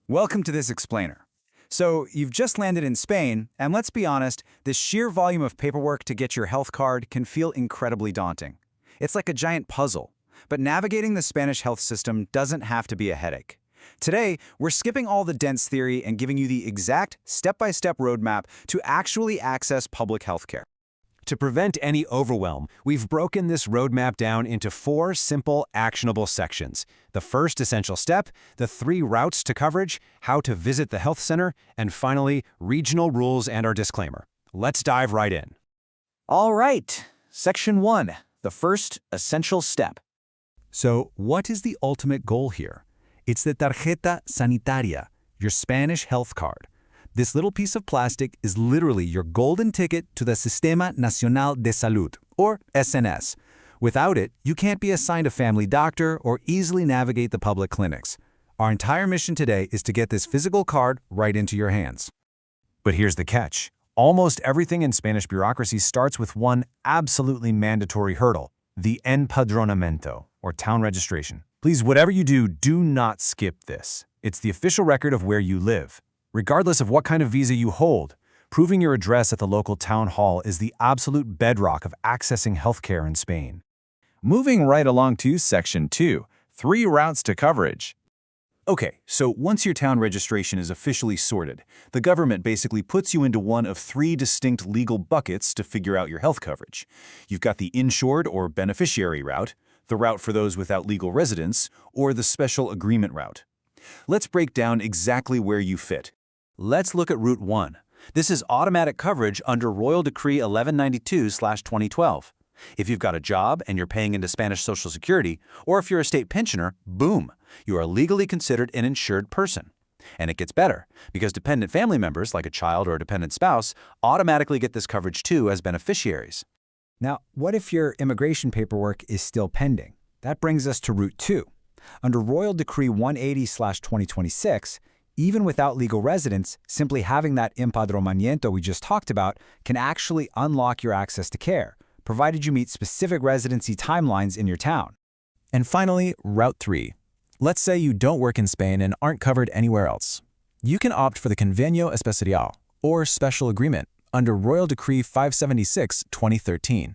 Welcome to this explainer. So, you've just landed in Spain, and let's be honest, the sheer volume of paperwork to get your health card can feel incredibly daunting. It's like a giant puzzle, but navigating the Spanish health system doesn't have to be a headache. Today, we're skipping all the dense theory and giving you the exact step-by-step roadmap to actually access public health care. To prevent any overwhelm, we've broken this roadmap down into 4 simple, actionable sections. The first essential step, the 3 routes to coverage, how to visit the health center, and finally, regional rules and our disclaimer. Let's dive right in. All right, Section 1, the first essential step. So, what is the ultimate goal here? It's the Tarjeta sanitaria, your Spanish health card. This little piece of plastic is literally your golden ticket to the Sistema Nacional de Salud, or SNS. Without it, you can't be assigned a family doctor or easily navigate the public clinics. Our entire mission today is to get this physical card right into your hands. But here's the catch. Almost everything in Spanish bureaucracy starts with one absolutely mandatory hurdle, the empadronamiento, or town registration. Please, whatever you do, do not skip this. It's the official record of where you live. Regardless of what kind of visa you hold, proving your address at the local town hall is the absolute bedrock of accessing healthcare in Spain. Moving right along to Section 2, 3 routes to coverage. Okay, so once your town registration is officially sorted, the government basically puts you into one of 3 distinct legal buckets to figure out your health coverage. You've got the insured or beneficiary route, the route for those without legal residence, or the special agreement route. Let's break down exactly where you fit. Let's look at Route 1. This is automatic coverage under Royal Decree 1192/2012. If you've got a job and you're paying into Spanish Social Security, or if you're a state pensioner, boom, you are legally considered an insured person. And it gets better, because dependent family members, like a child or a dependent spouse, automatically get this coverage too as beneficiaries. Now, what if your immigration paperwork is still pending? That brings us to Route 2. Under Royal Decree 180/2026, even without legal residence, simply having that empadronamiento we just talked about can actually unlock your access to care, provided you meet specific residency timelines in your town. And finally, Route 3. Let's say you don't work in Spain and aren't covered anywhere else. You can opt for the convenio especial, or special agreement, under Royal Decree 576/2013.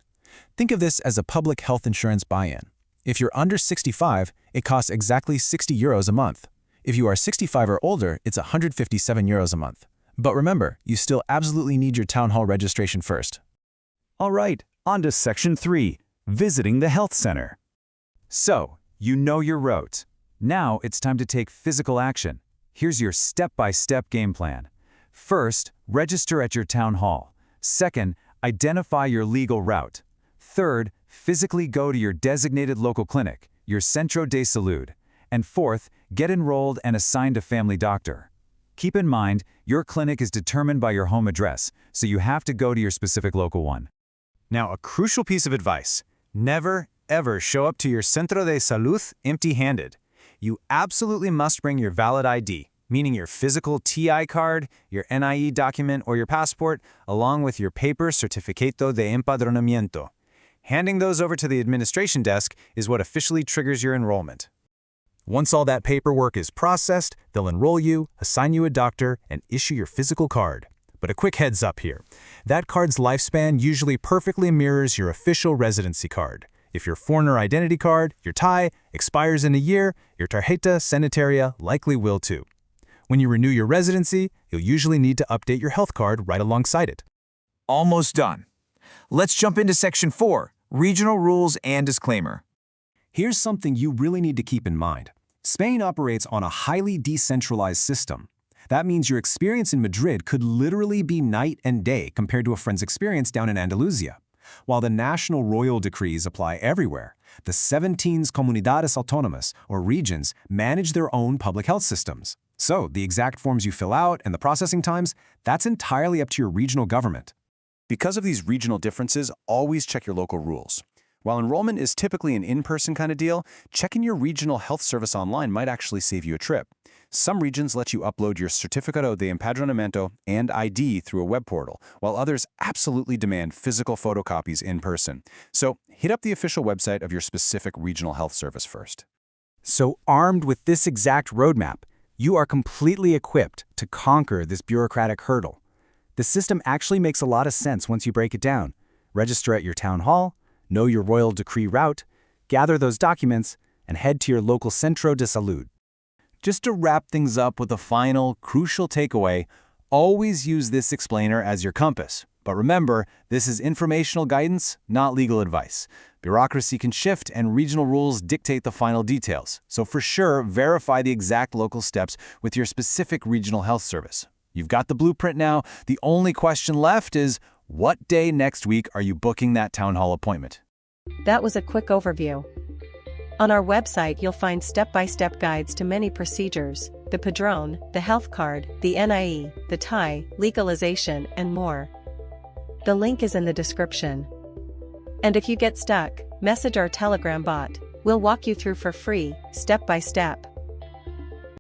Think of this as a public health insurance buy-in. If you're under 65, it costs exactly €60 a month. If you are 65 or older, it's €157 a month. But remember, you still absolutely need your town hall registration first. All right, on to Section 3, visiting the health center. So, you know your route. Now it's time to take physical action. Here's your step-by-step game plan. First, register at your town hall. Second, identify your legal route. Third, physically go to your designated local clinic, your Centro de Salud. And fourth, get enrolled and assigned a family doctor. Keep in mind, your clinic is determined by your home address, so you have to go to your specific local one. Now, a crucial piece of advice. Never, ever show up to your Centro de Salud empty-handed. You absolutely must bring your valid ID, meaning your physical TI card, your NIE document, or your passport, along with your paper Certificado de Empadronamiento. Handing those over to the administration desk is what officially triggers your enrollment. Once all that paperwork is processed, they'll enroll you, assign you a doctor, and issue your physical card. But a quick heads up here. That card's lifespan usually perfectly mirrors your official residency card. If your foreigner identity card, your TI, expires in a year, your Tarjeta sanitaria likely will too. When you renew your residency, you'll usually need to update your health card right alongside it. Almost done. Let's jump into Section 4, regional rules and disclaimer. Here's something you really need to keep in mind. Spain operates on a highly decentralized system. That means your experience in Madrid could literally be night and day compared to a friend's experience down in Andalusia. While the national royal decrees apply everywhere, the 17 comunidades autónomas, or regions, manage their own public health systems. So the exact forms you fill out and the processing times, that's entirely up to your regional government. Because of these regional differences, always check your local rules. While enrollment is typically an in-person kind of deal, checking your regional health service online might actually save you a trip. Some regions let you upload your Certificado de Empadronamiento and ID through a web portal, while others absolutely demand physical photocopies in person. So hit up the official website of your specific regional health service first. So armed with this exact roadmap, You are completely equipped to conquer this bureaucratic hurdle. The system actually makes a lot of sense once you break it down. Register at your town hall, know your royal decree route, gather those documents, and head to your local Centro de Salud. Just to wrap things up with a final, crucial takeaway, always use this explainer as your compass. But remember, this is informational guidance, not legal advice. Bureaucracy can shift and regional rules dictate the final details. So for sure, verify the exact local steps with your specific regional health service. You've got the blueprint now. The only question left is, what day next week are you booking that town hall appointment? That was a quick overview. On our website you'll find step-by-step guides to many procedures, the padrone, the health card, the NIE, the TIE, legalization, and more. The link is in the description. And if you get stuck, message our Telegram bot. We'll walk you through for free, step by step.